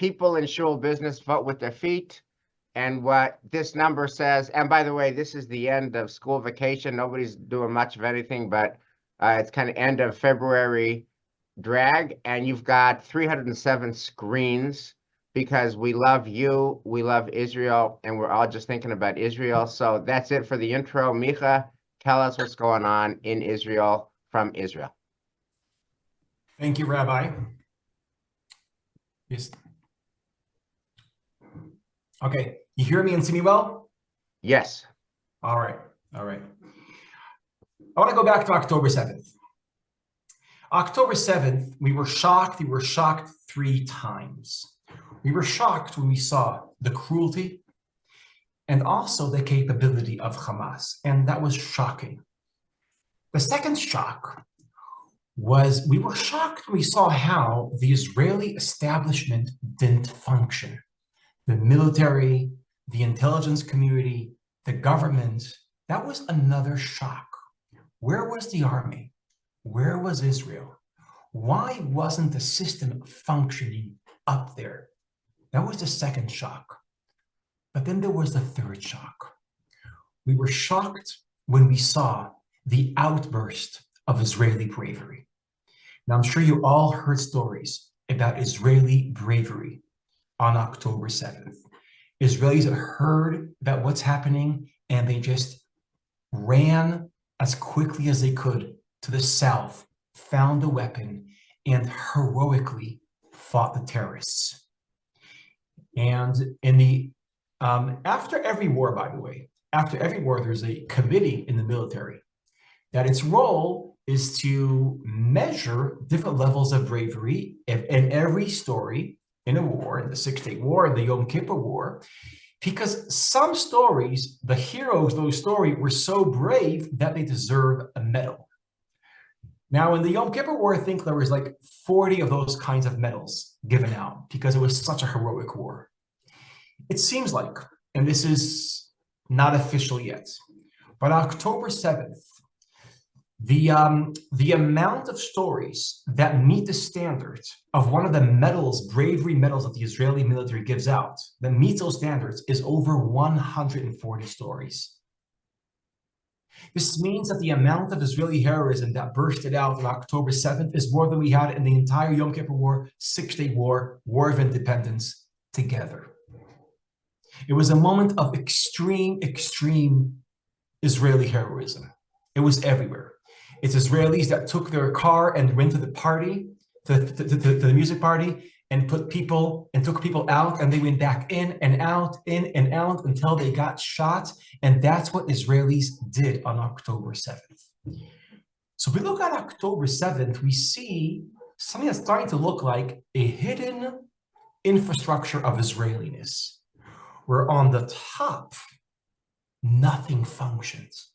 people in shul business vote with their feet. And what this number says, and by the way, this is the end of school vacation. Nobody's doing much of anything, but it's kind of end of February drag. And you've got 307 screens because we love you, we love Israel, and we're all just thinking about Israel. So that's it for the intro. Micah, tell us what's going on in Israel from Israel. Thank you, Rabbi. Yes. Okay, you hear me and see me well? Yes. All right. I want to go back to October 7th. October 7th, we were shocked. We were shocked 3 times. We were shocked when we saw the cruelty and also the capability of Hamas, and that was shocking. The second shock was we were shocked when we saw how the Israeli establishment didn't function. The military, the intelligence community, the government, that was another shock. Where was the army? Where was Israel? Why wasn't the system functioning up there? That was the second shock. But then there was the third shock. We were shocked when we saw the outburst of Israeli bravery. Now, I'm sure you all heard stories about Israeli bravery on October 7th. Israelis had heard about what's happening and they just ran as quickly as they could to the south, found a weapon, and heroically fought the terrorists. And in the after every war, by the way, after every war, there's a committee in the military that its role is to measure different levels of bravery in every story in a war, in the 6-Day War, in the Yom Kippur War, because some stories, the heroes of those stories were so brave that they deserve a medal. Now, in the Yom Kippur War, I think there was like 40 of those kinds of medals given out because it was such a heroic war. It seems like, and this is not official yet, but October 7th, the amount of stories that meet the standards of one of the medals, bravery medals that the Israeli military gives out, that meets those standards is over 140 stories. This means that the amount of Israeli heroism that bursted out on October 7th is more than we had in the entire Yom Kippur War, 6-Day War, War of Independence together. It was a moment of extreme Israeli heroism. It was everywhere. It's Israelis that took their car and went to the party, to the music party, and took people out, and they went back in and out until they got shot. And that's what Israelis did on October 7th. So if we look at October 7th, we see something that's starting to look like a hidden infrastructure of Israeliness, where on the top, nothing functions.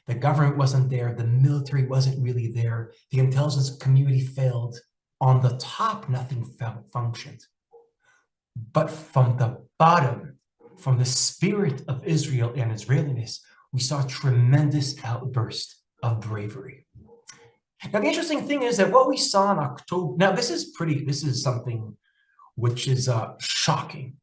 The government wasn't there. The military wasn't really there. The intelligence community failed. On the top, nothing functioned. But from the bottom, from the spirit of Israel and Israeliness, we saw a tremendous outburst of bravery. Now, the interesting thing is that what we saw in October, now this is something which is shocking.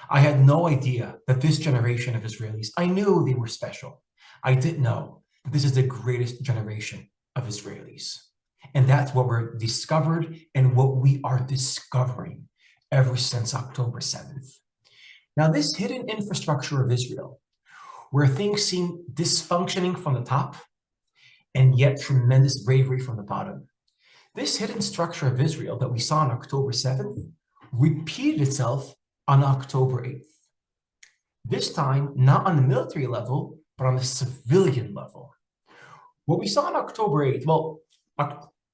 I had no idea that this generation of Israelis, I knew they were special. I didn't know that this is the greatest generation of Israelis. And that's what we're discovered and what we are discovering ever since October 7th. Now, this hidden infrastructure of Israel, where things seem dysfunctioning from the top and yet tremendous bravery from the bottom, this hidden structure of Israel that we saw on October 7th repeated itself on October 8th. This time, not on the military level, but on the civilian level. What we saw on October 8th, well,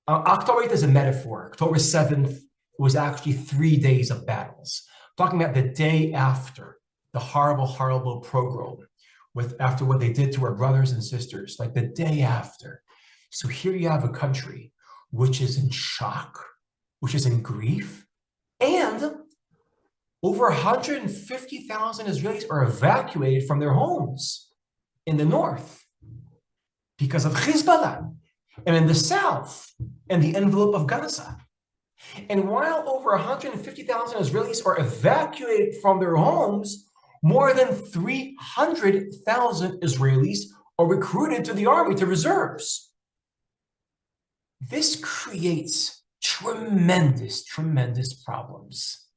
October 8th is a metaphor. October 7th was actually 3 days of battles. Talking about the day after the horrible, horrible pogrom, after what they did to our brothers and sisters, like the day after. So here you have a country which is in shock, which is in grief, and over 150,000 Israelis are evacuated from their homes in the north because of Hezbollah, and in the south, and the envelope of Gaza. And while over 150,000 Israelis are evacuated from their homes, more than 300,000 Israelis are recruited to the army, to reserves. This creates tremendous, tremendous problems.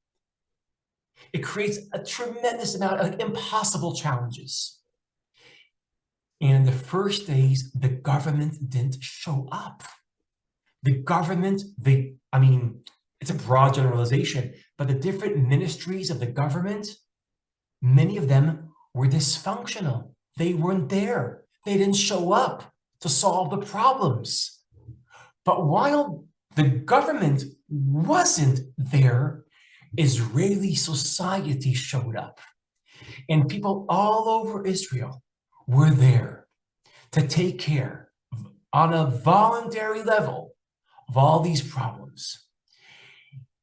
It creates a tremendous amount of impossible challenges. And in the first days, the government didn't show up. The government, it's a broad generalization, but the different ministries of the government, many of them were dysfunctional. They weren't there. They didn't show up to solve the problems. But while the government wasn't there, Israeli society showed up. And people all over Israel were there to take care on a voluntary level of all these problems.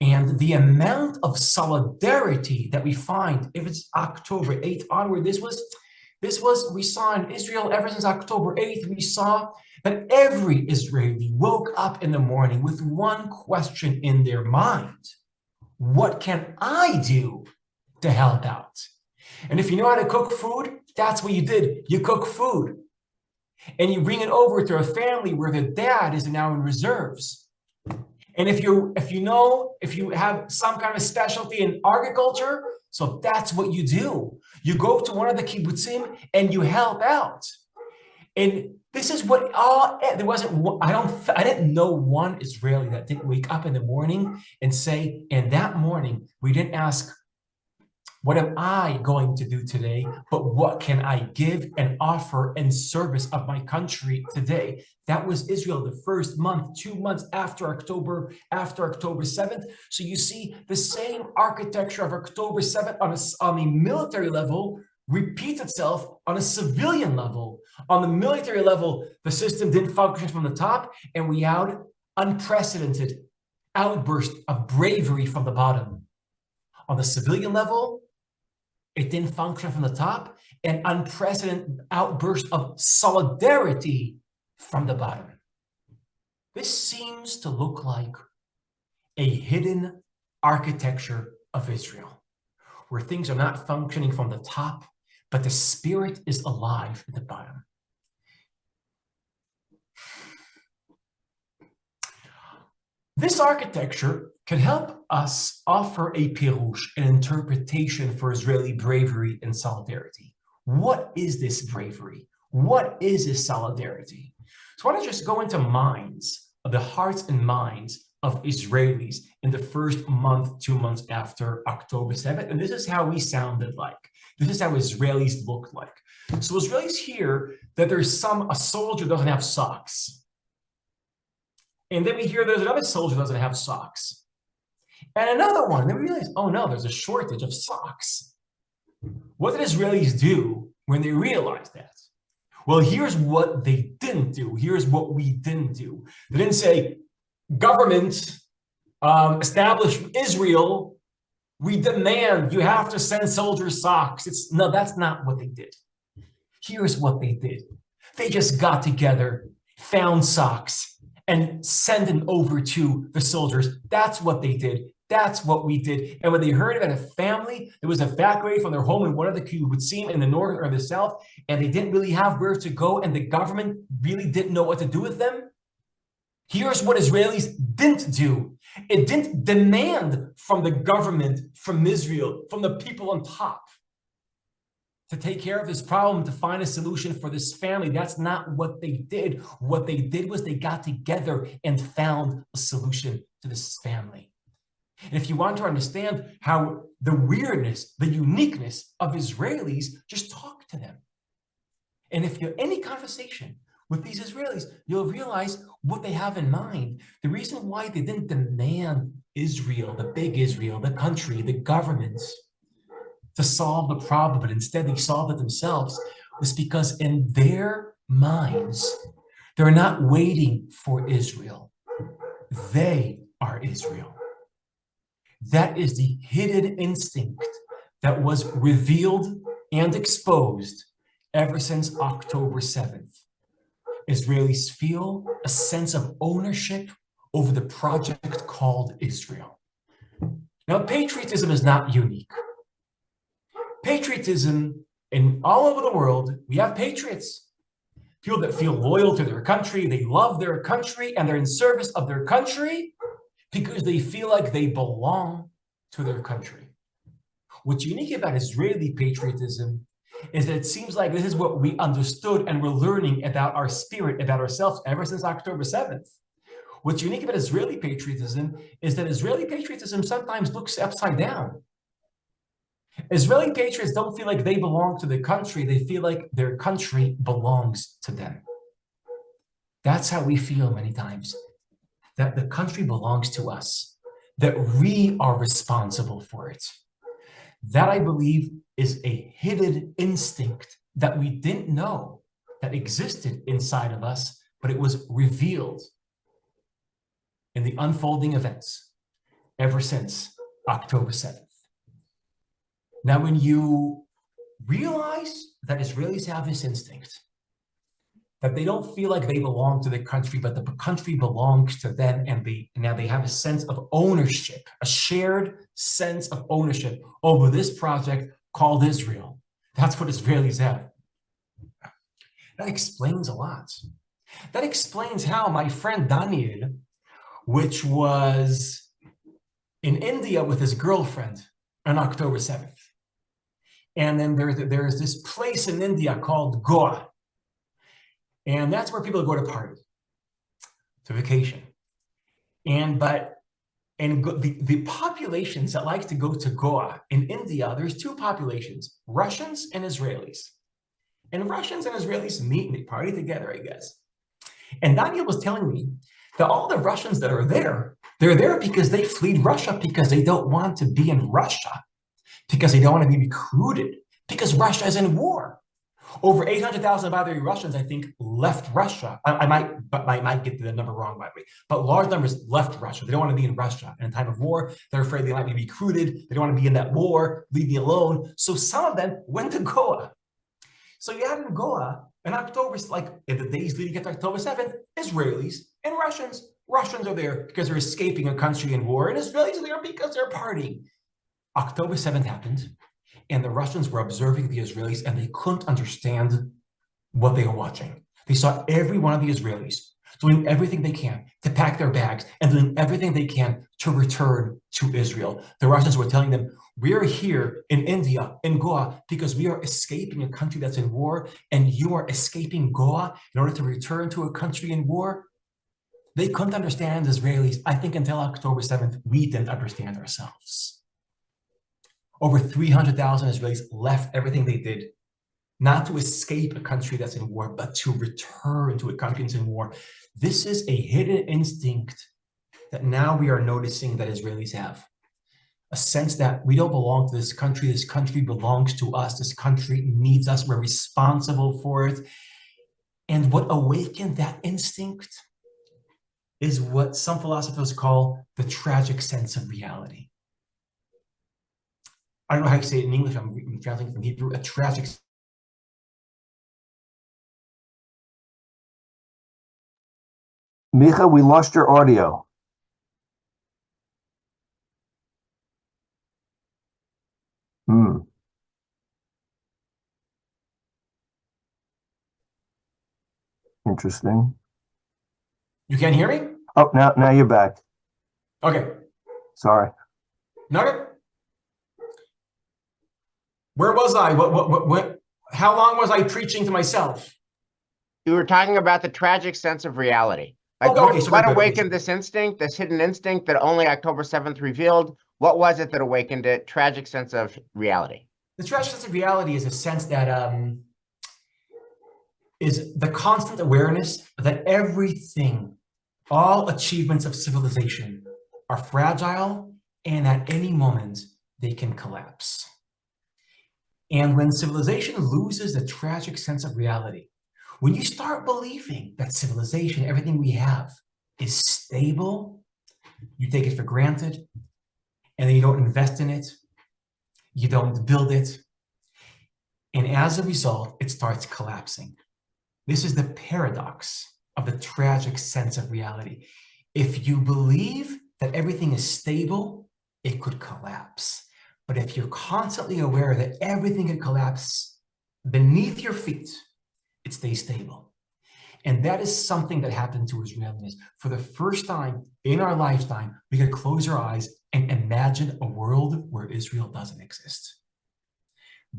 And the amount of solidarity that we find, if it's October 8th onward, we saw in Israel ever since October 8th, we saw that every Israeli woke up in the morning with one question in their mind: what can I do to help out? And if you know how to cook food, that's what you did. You cook food. And you bring it over to a family where the dad is now in reserves. And if you have some kind of specialty in agriculture, so that's what you do. You go to one of the kibbutzim and you help out. And this is what there wasn't. I didn't know one Israeli that didn't wake up in the morning and say, and that morning we didn't ask, what am I going to do today? But what can I give and offer in service of my country today? That was Israel the first month, 2 months after October 7th. So you see the same architecture of October 7th on a military level repeats itself on a civilian level. On the military level, the system didn't function from the top, and we had unprecedented outburst of bravery from the bottom. On the civilian level, it didn't function from the top, an unprecedented outburst of solidarity from the bottom. This seems to look like a hidden architecture of Israel, where things are not functioning from the top, but the spirit is alive at the bottom. This architecture can help us offer a pirush, an interpretation for Israeli bravery and solidarity. What is this bravery? What is this solidarity? So I want to just go into the hearts and minds of Israelis in the first month, 2 months after October 7th. And this is how we sounded like. This is how Israelis looked like. So Israelis hear that a soldier doesn't have socks. And then we hear there's another soldier doesn't have socks. And another one. And then we realize, oh no, there's a shortage of socks. What did Israelis do when they realized that? Well, here's what they didn't do. Here's what we didn't do. They didn't say, government, establish Israel, we demand you have to send soldiers socks. No, that's not what they did. Here's what they did. They just got together, found socks, and send them over to the soldiers. That's what they did. That's what we did. And when they heard about a family that was evacuated from their home in one of the kibbutzim in the north or the south, and they didn't really have where to go, and the government really didn't know what to do with them, here's what Israelis didn't do. It didn't demand from the government, from Israel, from the people on top, to take care of this problem, to find a solution for this family. That's not what they did. What they did was they got together and found a solution to this family. And if you want to understand how the weirdness, the uniqueness of Israelis, just talk to them. And if you have any conversation with these Israelis, you'll realize what they have in mind. The reason why they didn't demand Israel, the big Israel, the country, the governments, to solve the problem, but instead they solved it themselves, was because in their minds, they're not waiting for Israel. They are Israel. That is the hidden instinct that was revealed and exposed ever since October 7th. Israelis feel a sense of ownership over the project called Israel. Now, patriotism is not unique. Patriotism, in all over the world, we have patriots. People that feel loyal to their country, they love their country, and they're in service of their country because they feel like they belong to their country. What's unique about Israeli patriotism is that it seems like this is what we understood and we're learning about our spirit, about ourselves, ever since October 7th. What's unique about Israeli patriotism is that Israeli patriotism sometimes looks upside down. Israeli patriots don't feel like they belong to the country. They feel like their country belongs to them. That's how we feel many times, that the country belongs to us, that we are responsible for it. That, I believe, is a hidden instinct that we didn't know that existed inside of us, but it was revealed in the unfolding events ever since October 7th. Now, when you realize that Israelis have this instinct, that they don't feel like they belong to the country, but the country belongs to them, and now they have a sense of ownership, a shared sense of ownership over this project called Israel. That's what Israelis have. That explains a lot. That explains how my friend Daniel, which was in India with his girlfriend on October 7th, and then there's this place in India called Goa. And that's where people go to party, to vacation. The populations that like to go to Goa in India, there's two populations, Russians and Israelis. And Russians and Israelis meet and they party together, I guess. And Daniel was telling me that all the Russians that are there, they're there because they fled Russia because they don't want to be in Russia, because they don't want to be recruited, because Russia is in war. Over 800,000, by the way, Russians, I think, left Russia. I might get the number wrong, by the way, but large numbers left Russia. They don't want to be in Russia. In a time of war, they're afraid they might be recruited. They don't want to be in that war, leave me alone. So some of them went to Goa. So you have in Goa, in October, like in the days leading up to October 7th, Israelis and Russians. Russians are there because they're escaping a country in war, and Israelis are there because they're partying. October 7th happened, and the Russians were observing the Israelis, and they couldn't understand what they were watching. They saw every one of the Israelis doing everything they can to pack their bags and doing everything they can to return to Israel. The Russians were telling them, we're here in India, in Goa, because we are escaping a country that's in war, and you are escaping Goa in order to return to a country in war. They couldn't understand Israelis. I think until October 7th, we didn't understand ourselves. Over 300,000 Israelis left everything they did, not to escape a country that's in war, but to return to a country that's in war. This is a hidden instinct that now we are noticing that Israelis have. A sense that we don't belong to this country belongs to us, this country needs us, we're responsible for it. And what awakened that instinct is what some philosophers call the tragic sense of reality. I don't know how you say it in English, I'm translating from Hebrew, a tragic. Micha, we lost your audio. Interesting. You can't hear me? Oh, now you're back. Okay. Sorry. No. Where was I? What? How long was I preaching to myself? You were talking about the tragic sense of reality. Like, what awakened this instinct, this hidden instinct that only October 7th revealed? What was it that awakened it? Tragic sense of reality. The tragic sense of reality is a sense that is the constant awareness that everything, all achievements of civilization are fragile, and at any moment they can collapse. And when civilization loses the tragic sense of reality, when you start believing that civilization, everything we have, is stable, you take it for granted, and then you don't invest in it, you don't build it, and as a result, it starts collapsing. This is the paradox of the tragic sense of reality. If you believe that everything is stable, it could collapse. But if you're constantly aware that everything could collapse beneath your feet, it stays stable. And that is something that happened to Israelis. For the first time in our lifetime, we could close our eyes and imagine a world where Israel doesn't exist.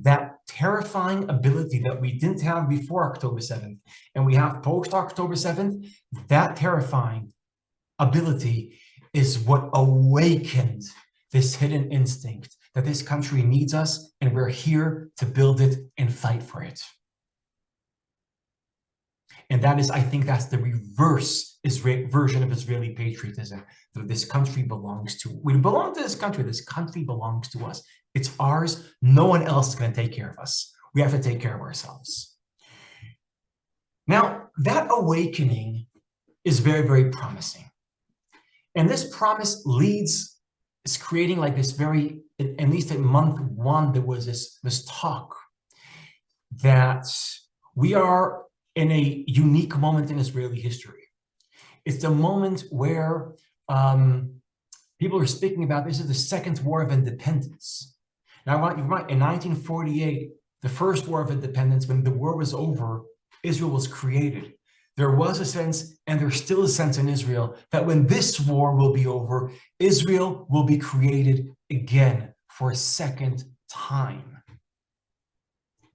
That terrifying ability that we didn't have before October 7th, and we have post October 7th, that terrifying ability is what awakened this hidden instinct that this country needs us, and we're here to build it and fight for it. And that is, I think that's the reverse version of Israeli patriotism, that this country belongs to. We belong to this country belongs to us. It's ours, no one else is going to take care of us. We have to take care of ourselves. Now, that awakening is very, very promising. And this promise is creating like this very, at least in month one, there was this talk that we are in a unique moment in Israeli history. It's a moment where people are speaking about this is the Second War of Independence. Now, you're right, in 1948, the first War of Independence, when the war was over, Israel was created. There was a sense, and there's still a sense in Israel, that when this war will be over, Israel will be created again for a second time.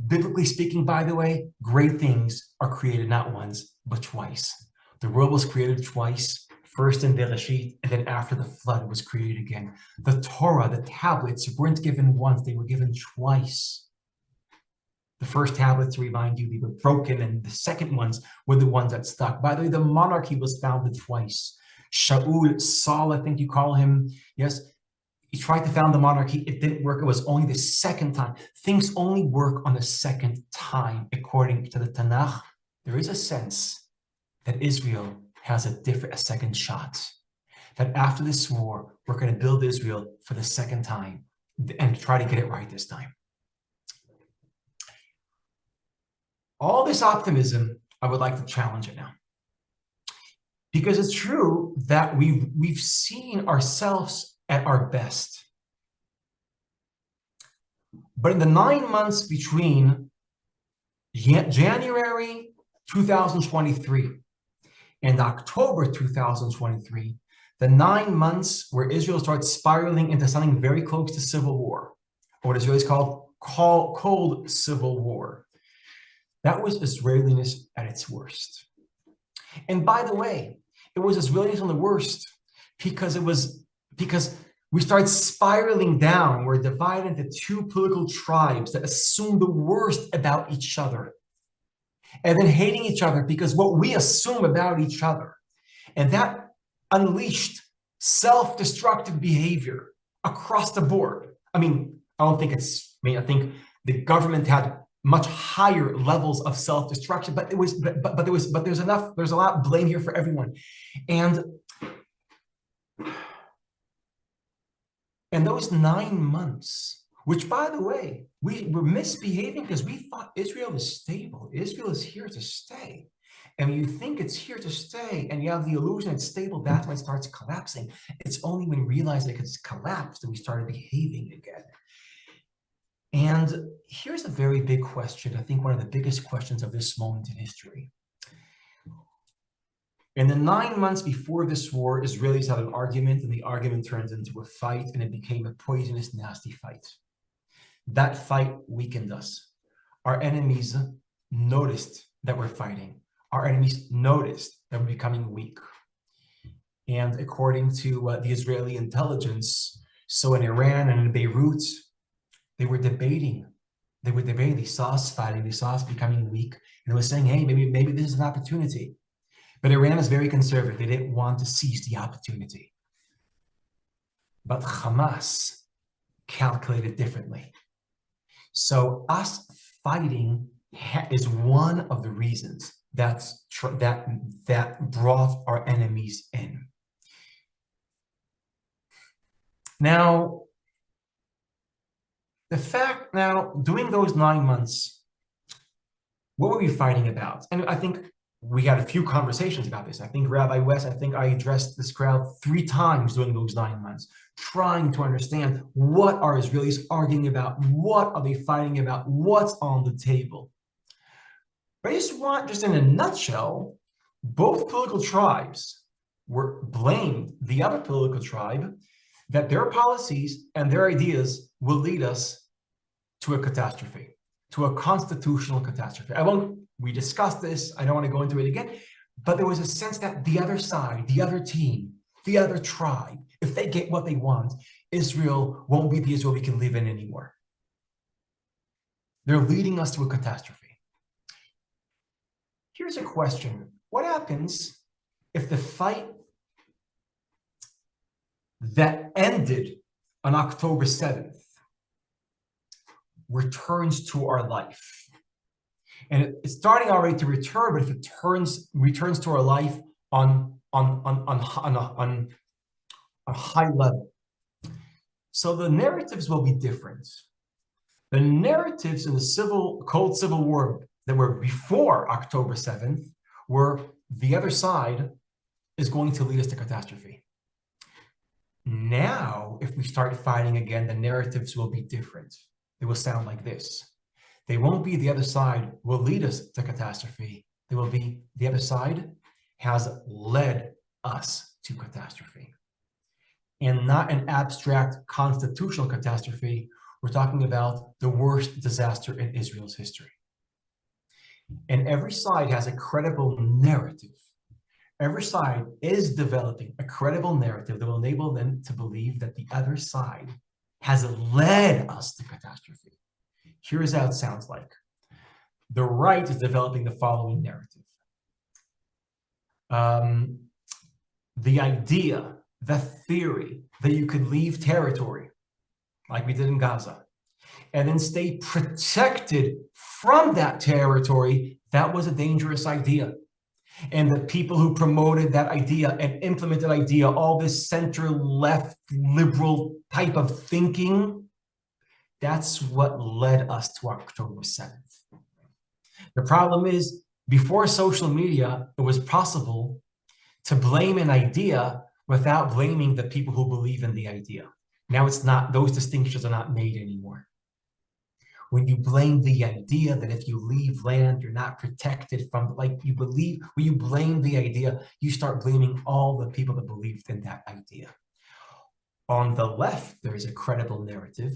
Biblically speaking, by the way, great things are created not once, but twice. The world was created twice, first in Bereshit, and then after the flood, it was created again. The Torah, the tablets, weren't given once, they were given twice. The first tablets, to remind you, they were broken, and the second ones were the ones that stuck. By the way, the monarchy was founded twice. Shaul, Saul, I think you call him, yes, he tried to found the monarchy. It didn't work. It was only the second time. Things only work on the second time, according to the Tanakh. There is a sense that Israel has a second shot. That after this war, we're going to build Israel for the second time and try to get it right this time. All this optimism, I would like to challenge it now. Because it's true that we've seen ourselves at our best. But in the 9 months between January 2023 and October 2023, the 9 months where Israel starts spiraling into something very close to civil war, or what Israelis call cold civil war, that was Israeliness at its worst. And by the way, it was Israeliness on the worst because we start spiraling down. We're divided into two political tribes that assume the worst about each other and then hating each other because what we assume about each other. And that unleashed self-destructive behavior across the board. I think the government had much higher levels of self-destruction, but there's a lot of blame here for everyone. And those 9 months, which by the way, we were misbehaving because we thought Israel is stable. Israel is here to stay. And when you think it's here to stay and you have the illusion it's stable, that's when it starts collapsing. It's only when we realize that it's collapsed that we started behaving again. And here's a very big question, I think one of the biggest questions of this moment in history. In the 9 months before this war, Israelis had an argument, and the argument turned into a fight, and it became a poisonous, nasty fight. That fight weakened us. Our enemies noticed that we're fighting. Our enemies noticed that we're becoming weak. And according to the Israeli intelligence, so in Iran and in Beirut, they were debating. They saw us fighting. They saw us becoming weak. And they were saying, hey, maybe this is an opportunity. But Iran is very conservative. They didn't want to seize the opportunity. But Hamas calculated differently. So us fighting is one of the reasons that brought our enemies in. Now, during those 9 months, what were we fighting about? And I think we had a few conversations about this. I think Rabbi West, I addressed this crowd 3 times during those 9 months, trying to understand what are Israelis arguing about, what are they fighting about, what's on the table. But I just want, just in a nutshell, both political tribes were blamed the other political tribe that their policies and their ideas will lead us to a catastrophe, to a constitutional catastrophe. We discussed this, I don't want to go into it again, but there was a sense that the other side, the other team, the other tribe, if they get what they want, Israel won't be the Israel we can live in anymore. They're leading us to a catastrophe. Here's a question. What happens if the fight that ended on October 7th returns to our life? And it's starting already to return, but if it returns to our life on a high level. So the narratives will be different. The narratives in the Cold Civil War that were before October 7th were the other side is going to lead us to catastrophe. Now, if we start fighting again, the narratives will be different. They will sound like this. They won't be the other side will lead us to catastrophe. They will be the other side has led us to catastrophe. And not an abstract constitutional catastrophe. We're talking about the worst disaster in Israel's history. And every side has a credible narrative. Every side is developing a credible narrative that will enable them to believe that the other side has led us to catastrophe. Here's how it sounds like. The right is developing the following narrative. The idea, the theory that you could leave territory, like we did in Gaza, and then stay protected from that territory, that was a dangerous idea. And the people who promoted that idea and implemented idea, all this center-left liberal type of thinking, that's what led us to October 7th. The problem is, before social media, it was possible to blame an idea without blaming the people who believe in the idea. Now it's not, those distinctions are not made anymore. When you blame the idea that if you leave land, you're not protected from, like you believe, when you blame the idea, you start blaming all the people that believed in that idea. On the left, there is a credible narrative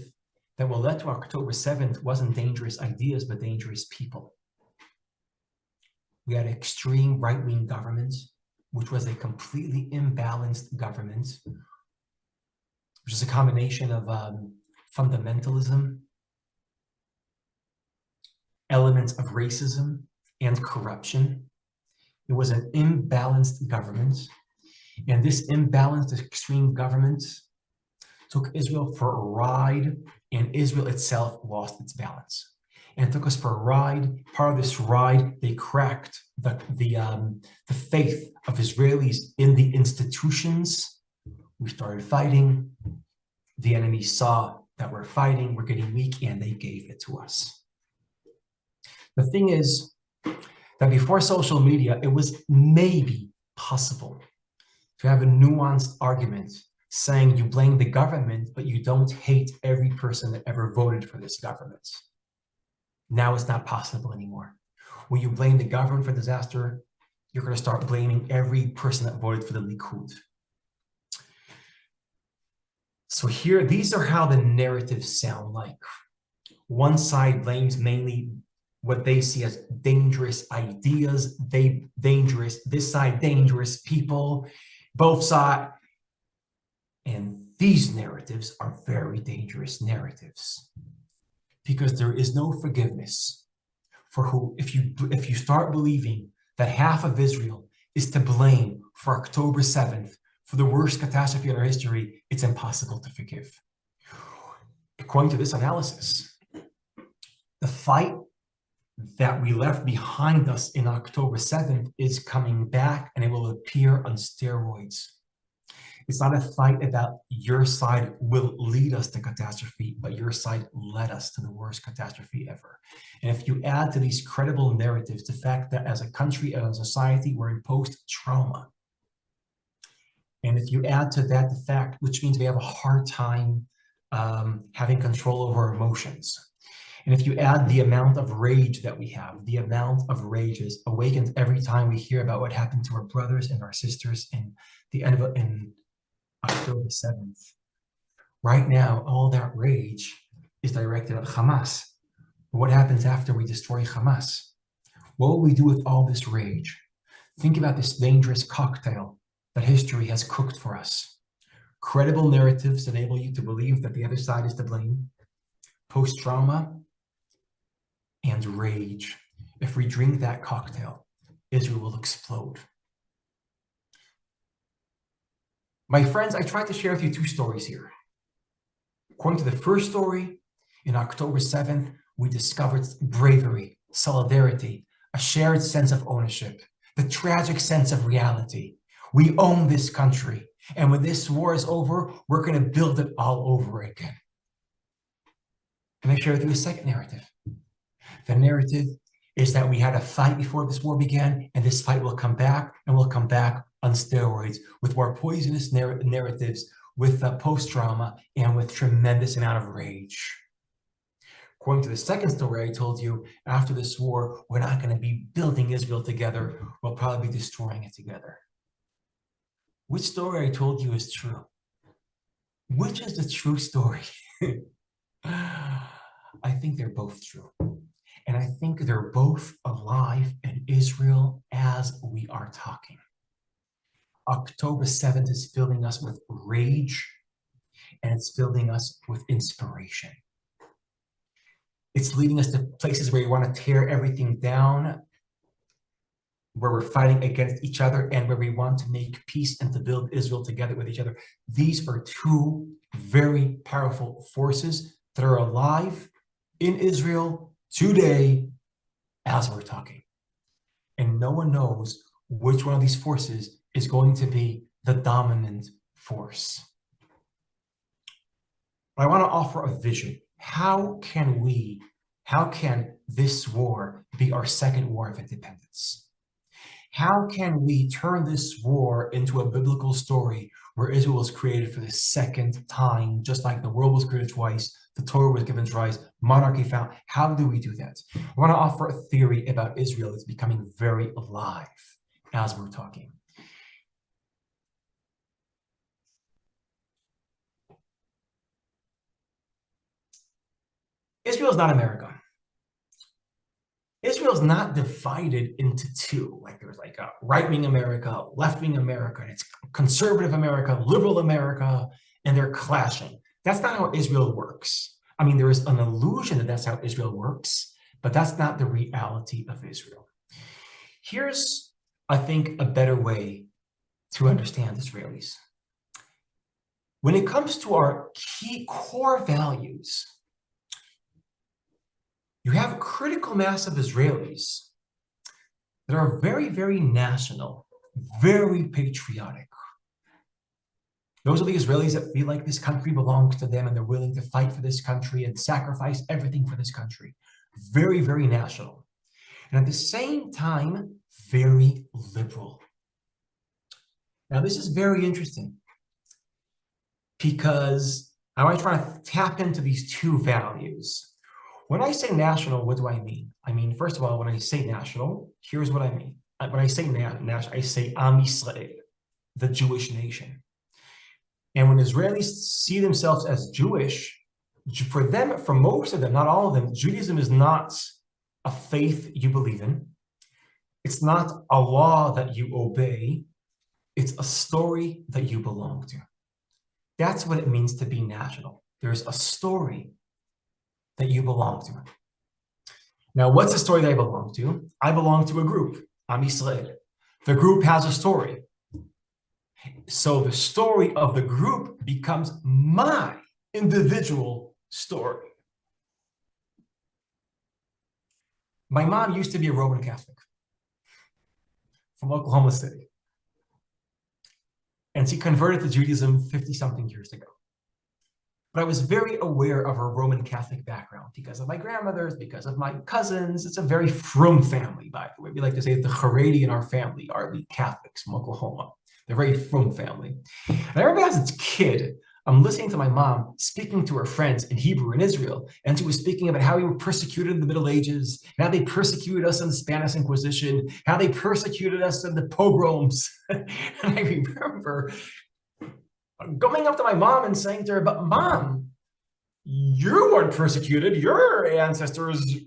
that will lead to October 7th wasn't dangerous ideas, but dangerous people. We had extreme right-wing government, which was a completely imbalanced government, which is a combination of fundamentalism, elements of racism, and corruption. It was an imbalanced government, and this imbalanced extreme government took Israel for a ride, and Israel itself lost its balance. And it took us for a ride. Part of this ride, they cracked the faith of Israelis in the institutions. We started fighting. The enemy saw that we're fighting, we're getting weak, and they gave it to us. The thing is that before social media, it was maybe possible to have a nuanced argument saying you blame the government, but you don't hate every person that ever voted for this government. Now it's not possible anymore. When you blame the government for disaster, you're going to start blaming every person that voted for the Likud. So here, these are how the narratives sound like. One side blames mainly what they see as dangerous ideas, this side dangerous people, both sides. And these narratives are very dangerous narratives because there is no forgiveness for who, if you start believing that half of Israel is to blame for October 7th, for the worst catastrophe in our history, it's impossible to forgive. According to this analysis, the fight that we left behind us in October 7th is coming back, and it will appear on steroids. It's not a fight about your side will lead us to catastrophe, but your side led us to the worst catastrophe ever. And if you add to these credible narratives the fact that as a country and as a society, we're in post-trauma, and if you add to that the fact, which means we have a hard time having control over our emotions, and if you add the amount of rage that we have, the amount of rage is awakened every time we hear about what happened to our brothers and our sisters in the end of in October 7th. Right now, all that rage is directed at Hamas. What happens after we destroy Hamas? What will we do with all this rage? Think about this dangerous cocktail that history has cooked for us. Credible narratives enable you to believe that the other side is to blame. Post-trauma and rage. If we drink that cocktail, Israel will explode. My friends, I tried to share with you two stories here. According to the first story, in October 7th, we discovered bravery, solidarity, a shared sense of ownership, the tragic sense of reality. We own this country, and when this war is over, we're going to build it all over again. And I share with you a second narrative. The narrative is that we had a fight before this war began, and this fight will come back, and will come back on steroids with more poisonous narratives, with post-trauma, and with tremendous amount of rage. According to the second story I told you, after this war, we're not going to be building Israel together, we'll probably be destroying it together. Which story I told you is true? Which is the true story? I think they're both true. And I think they're both alive in Israel as we are talking. October 7th is filling us with rage, and it's filling us with inspiration. It's leading us to places where we want to tear everything down, where we're fighting against each other, and where we want to make peace and to build Israel together with each other. These are two very powerful forces that are alive in Israel today as we're talking. And no one knows which one of these forces is going to be the dominant force. But I want to offer a vision. How can this war be our second war of independence? How can we turn this war into a biblical story where Israel was created for the second time, just like the world was created twice, the Torah was given twice, monarchy found? How do we do that? I want to offer a theory about Israel that's becoming very alive as we're talking. Israel is not America. Israel is not divided into two. Like there's like a right-wing America, left-wing America, and it's conservative America, liberal America, and they're clashing. That's not how Israel works. I mean, there is an illusion that that's how Israel works, but that's not the reality of Israel. Here's, I think, a better way to understand Israelis. When it comes to our key core values, you have a critical mass of Israelis that are very, very national, very patriotic. Those are the Israelis that feel like this country belongs to them and they're willing to fight for this country and sacrifice everything for this country. Very, very national. And at the same time, very liberal. Now, this is very interesting because I want to try to tap into these two values. When I say national, what do I mean? I mean, first of all, when I say national, here's what I mean. When I say national, I say Am Yisrael, the Jewish nation. And when Israelis see themselves as Jewish, for them, for most of them, not all of them, Judaism is not a faith you believe in. It's not a law that you obey. It's a story that you belong to. That's what it means to be national. There's a story that you belong to. Now, what's the story that I belong to? I belong to a group, Am Yisrael. The group has a story. So the story of the group becomes my individual story. My mom used to be a Roman Catholic from Oklahoma City. and she converted to Judaism 50-something years ago. But I was very aware of her Roman Catholic background because of my grandmothers, because of my cousins. It's a very frum family, by the way. We like to say the Haredi in our family are the Catholics from Oklahoma. They're a very frum family. And I remember as a kid, I'm listening to my mom speaking to her friends in Hebrew in Israel, and she was speaking about how we were persecuted in the Middle Ages, how they persecuted us in the Spanish Inquisition, how they persecuted us in the pogroms. And I remember going up to my mom and saying to her, but Mom, you weren't persecuted. Your ancestors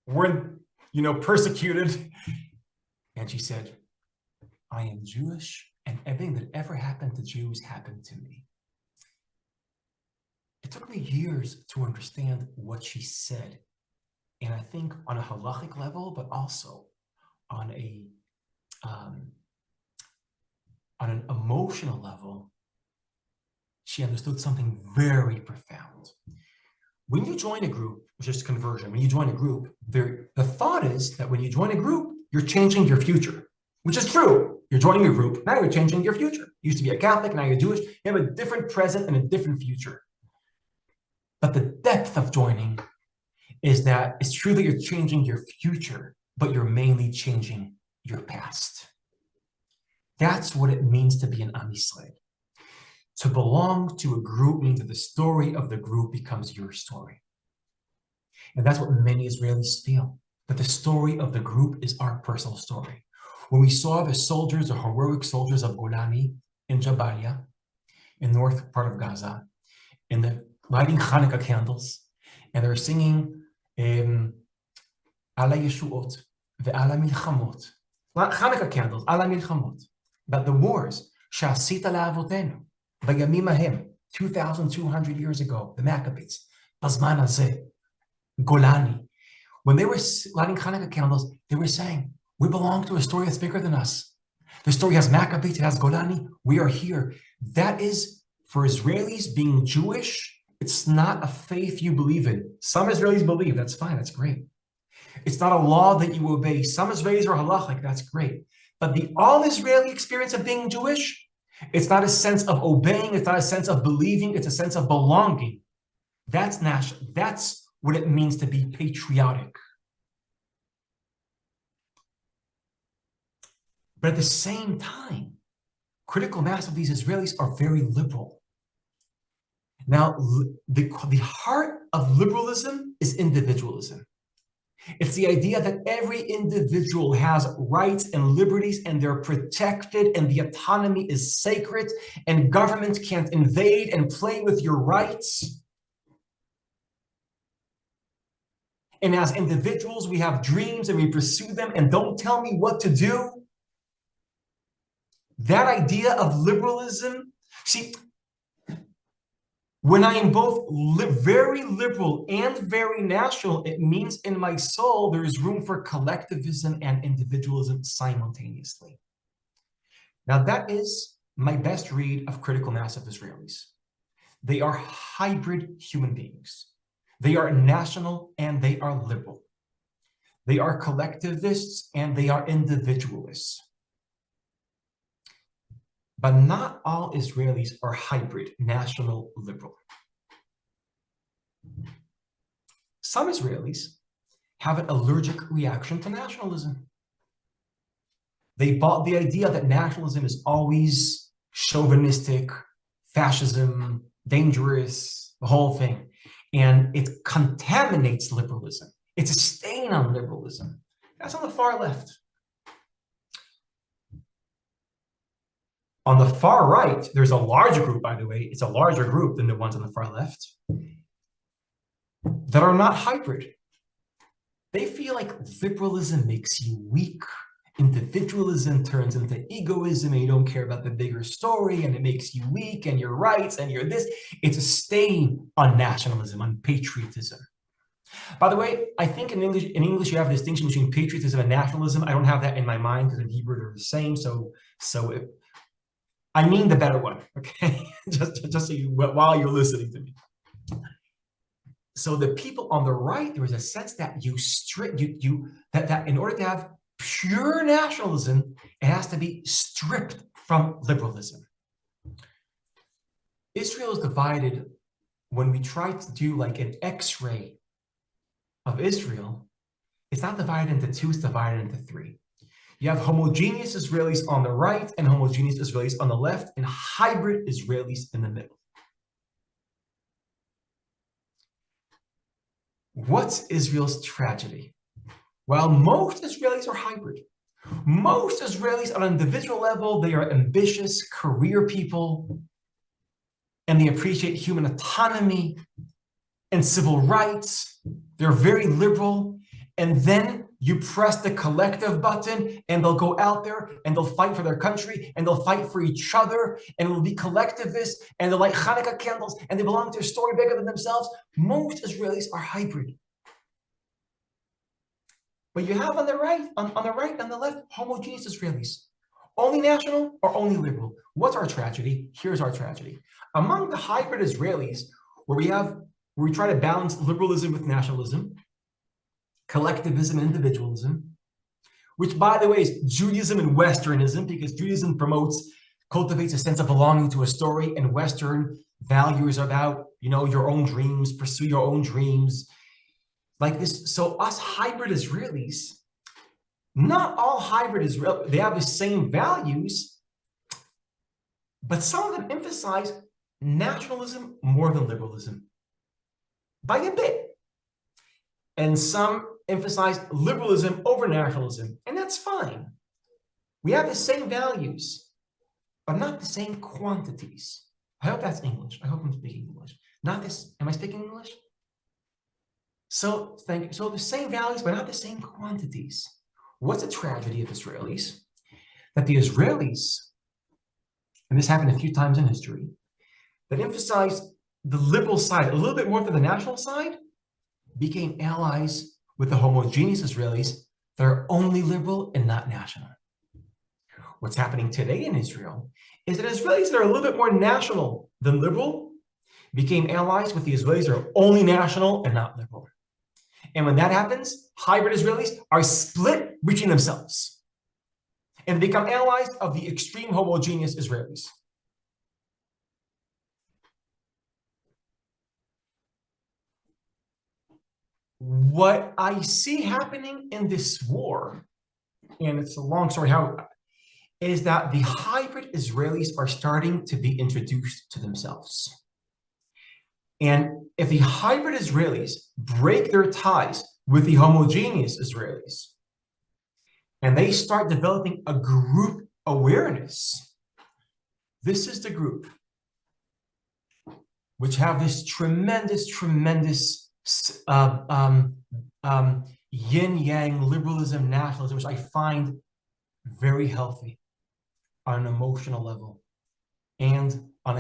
weren't, persecuted. And she said, I am Jewish, and everything that ever happened to Jews happened to me. It took me years to understand what she said. And I think on a halachic level, but also on an emotional level, she understood something very profound. When you join a group, just conversion, when you join a group, the thought is that when you join a group, you're changing your future, which is true. You're joining a group, now you're changing your future. You used to be a Catholic, now you're Jewish. You have a different present and a different future. But the depth of joining is that it's true that you're changing your future, but you're mainly changing your past. That's what it means to be an Am Yisrael. To belong to a group means that the story of the group becomes your story. And that's what many Israelis feel, that the story of the group is our personal story. When we saw the soldiers, the heroic soldiers of Golani in Jabalia, in north part of Gaza, in the lighting Hanukkah candles, and they're singing Ala Yeshuot ve'ala milchamot, Hanukkah candles, Ala milchamot, about the wars, Shasita la'avotenu, Bayamim ahem, 2,200 years ago, the Maccabees, Bazman hazeh, Golani. When they were lighting Hanukkah candles, they were saying, we belong to a story that's bigger than us. The story has Maccabees, it has Golani, we are here. That is, for Israelis, being Jewish, it's not a faith you believe in. Some Israelis believe, that's fine, that's great. It's not a law that you obey. Some Israelis are halachic, that's great. But the all-Israeli experience of being Jewish, it's not a sense of obeying, it's not a sense of believing, it's a sense of belonging. That's national. That's what it means to be patriotic. But at the same time, critical mass of these Israelis are very liberal. Now, the heart of liberalism is individualism. It's the idea that every individual has rights and liberties and they're protected and the autonomy is sacred and government can't invade and play with your rights. And as individuals, we have dreams and we pursue them and don't tell me what to do. That idea of liberalism, see, when I am both very liberal and very national, it means in my soul there is room for collectivism and individualism simultaneously. Now that is my best read of critical mass of Israelis. They are hybrid human beings. They are national and they are liberal. They are collectivists and they are individualists. But not all Israelis are hybrid, national, liberal. Some Israelis have an allergic reaction to nationalism. They bought the idea that nationalism is always chauvinistic, fascism, dangerous, the whole thing. And it contaminates liberalism. It's a stain on liberalism. That's on the far left. On the far right, there's a larger group, by the way, it's a larger group than the ones on the far left, that are not hybrid. They feel like liberalism makes you weak. Individualism turns into egoism and you don't care about the bigger story and it makes you weak and your rights and you're this. It's a stain on nationalism, on patriotism. By the way, I think in English you have a distinction between patriotism and nationalism. I don't have that in my mind because in Hebrew they're the same. I mean the better one, okay? just so you, while you're listening to me. So the people on the right, there is a sense that that in order to have pure nationalism, it has to be stripped from liberalism. Israel is divided when we try to do like an X-ray of Israel. It's not divided into two, it's divided into three. You have homogeneous Israelis on the right and homogeneous Israelis on the left, and hybrid Israelis in the middle. What's Israel's tragedy? While most Israelis are hybrid, most Israelis on an individual level, they are ambitious career people, and they appreciate human autonomy and civil rights. They're very liberal. And then you press the collective button and they'll go out there and they'll fight for their country and they'll fight for each other and it will be collectivist and they'll light Hanukkah candles and they belong to a story bigger than themselves. Most Israelis are hybrid. But you have on the right and the left, homogeneous Israelis. Only national or only liberal. What's our tragedy? Here's our tragedy. Among the hybrid Israelis, where we try to balance liberalism with nationalism, collectivism and individualism, which by the way is Judaism and Westernism, because Judaism cultivates a sense of belonging to a story, and Western values are about, your own dreams, pursue your own dreams. Like this, so us hybrid Israelis, not all hybrid Israelis, they have the same values, but some of them emphasize nationalism more than liberalism by a bit. And some emphasize liberalism over nationalism, and that's fine. We have the same values, but not the same quantities. I hope that's English. I hope I'm speaking English. Not this, am I speaking English? So thank you. So the same values, but not the same quantities. What's the tragedy of Israelis? That the Israelis, and this happened a few times in history, that emphasized the liberal side a little bit more than the national side, became allies with the homogeneous Israelis that are only liberal and not national. What's happening today in Israel is that Israelis that are a little bit more national than liberal became allies with the Israelis that are only national and not liberal. And when that happens, hybrid Israelis are split between themselves and they become allies of the extreme homogeneous Israelis. What I see happening in this war, and it's a long story, is that the hybrid Israelis are starting to be introduced to themselves. And if the hybrid Israelis break their ties with the homogeneous Israelis, and they start developing a group awareness, this is the group which have this tremendous yin-yang liberalism, nationalism, which I find very healthy on an emotional level and on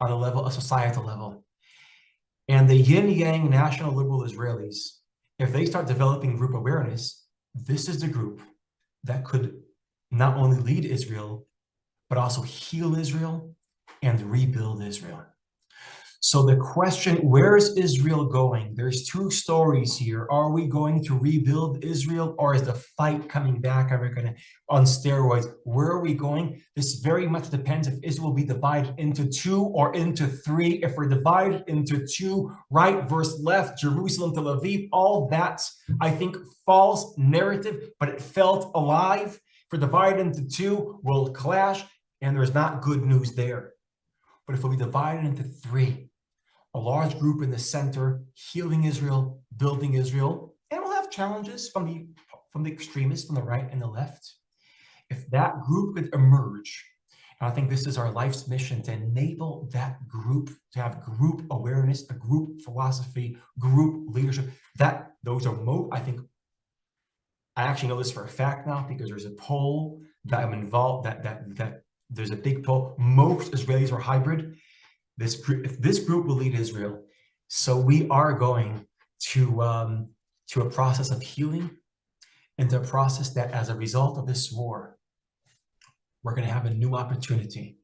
a level, a societal level. And the yin-yang national liberal Israelis, if they start developing group awareness, this is the group that could not only lead Israel, but also heal Israel and rebuild Israel. So the question, where is Israel going? There's two stories here. Are we going to rebuild Israel, or is the fight coming back? Are we going to, on steroids? Where are we going? This very much depends if Israel will be divided into two or into three. If we're divided into two, right versus left, Jerusalem, Tel Aviv, all that's, I think, false narrative, but it felt alive. If we're divided into two, we'll clash, and there's not good news there. But if we'll be divided into three, a large group in the center, healing Israel, building Israel, and we'll have challenges from the extremists, from the right and the left. If that group could emerge, and I think this is our life's mission, to enable that group to have group awareness, a group philosophy, group leadership, those are I think, I actually know this for a fact now because there's a poll that I'm involved, that there's a big poll. Most Israelis are hybrid. This group will lead Israel. So we are going to a process of healing, and to a process that as a result of this war, we're going to have a new opportunity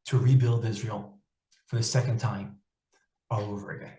to rebuild Israel for the second time all over again.